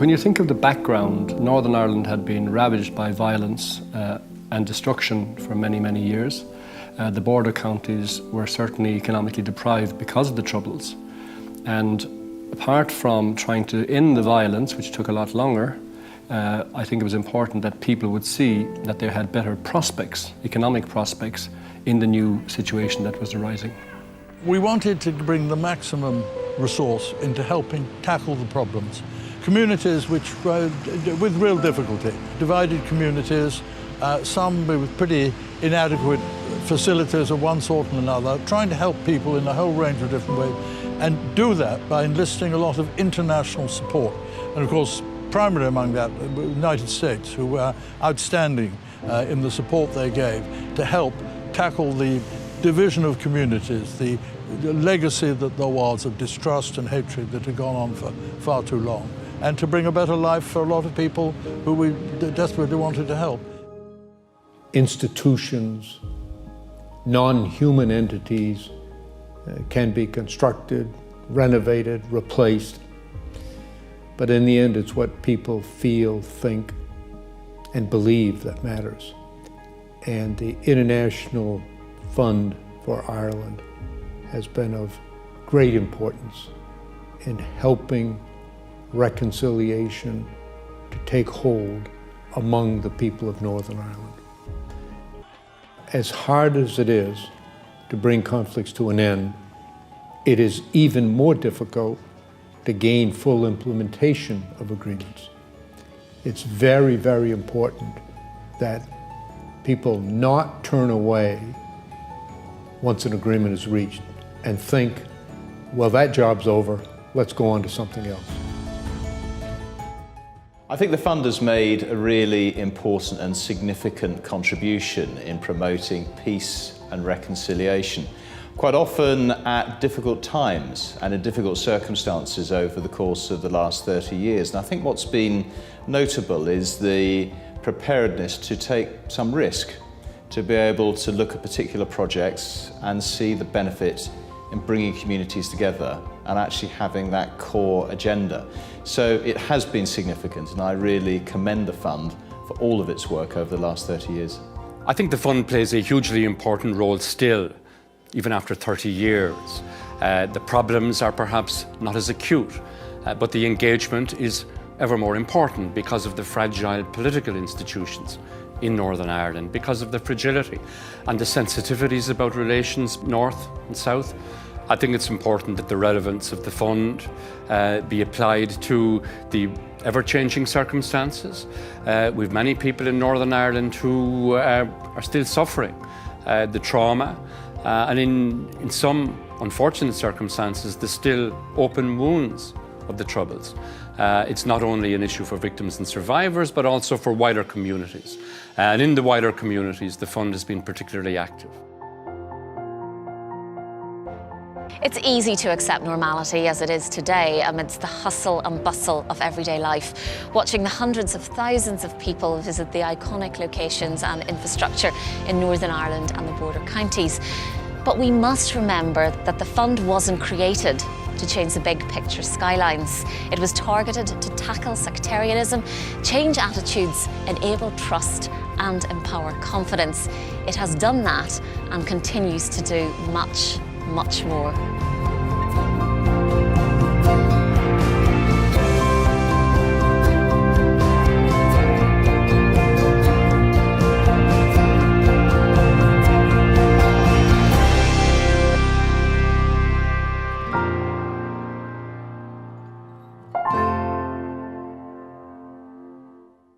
When you think of the background, Northern Ireland had been ravaged by violence and destruction for many, many years. The border counties were certainly economically deprived because of the Troubles. And apart from trying to end the violence, which took a lot longer, I think it was important that people would see that they had better prospects, economic prospects, in the new situation that was arising. We wanted to bring the maximum resource into helping tackle the problems. Communities which were with real difficulty, divided communities, some with pretty inadequate facilities of one sort and another, trying to help people in a whole range of different ways, and do that by enlisting a lot of international support. And of course, primarily among that, the United States, who were outstanding in the support they gave to help tackle the division of communities, the legacy that there was of distrust and hatred that had gone on for far too long, and to bring a better life for a lot of people who we desperately wanted to help. Institutions, non-human entities can be constructed, renovated, replaced, but in the end it's what people feel, think, and believe that matters. And the International Fund for Ireland has been of great importance in helping reconciliation to take hold among the people of Northern Ireland. As hard as it is to bring conflicts to an end, it is even more difficult to gain full implementation of agreements. It's very, very important that people not turn away once an agreement is reached and think, well, that job's over, let's go on to something else. I think the Fund has made a really important and significant contribution in promoting peace and reconciliation, quite often at difficult times and in difficult circumstances over the course of the last 30 years. And I think what's been notable is the preparedness to take some risk, to be able to look at particular projects and see the benefit in bringing communities together and actually having that core agenda. So it has been significant, and I really commend the Fund for all of its work over the last 30 years. I think the Fund plays a hugely important role still, even after 30 years. The problems are perhaps not as acute, but the engagement is ever more important because of the fragile political institutions in Northern Ireland, because of the fragility and the sensitivities about relations north and south. I think it's important that the relevance of the Fund be applied to the ever-changing circumstances. We've many people in Northern Ireland who are still suffering the trauma, and in some unfortunate circumstances, the still open wounds of the Troubles. It's not only an issue for victims and survivors, but also for wider communities. And in the wider communities, the Fund has been particularly active. It's easy to accept normality as it is today amidst the hustle and bustle of everyday life, watching the hundreds of thousands of people visit the iconic locations and infrastructure in Northern Ireland and the border counties. But we must remember that the Fund wasn't created to change the big picture skylines. It was targeted to tackle sectarianism, change attitudes, enable trust and empower confidence. It has done that and continues to do much, much more.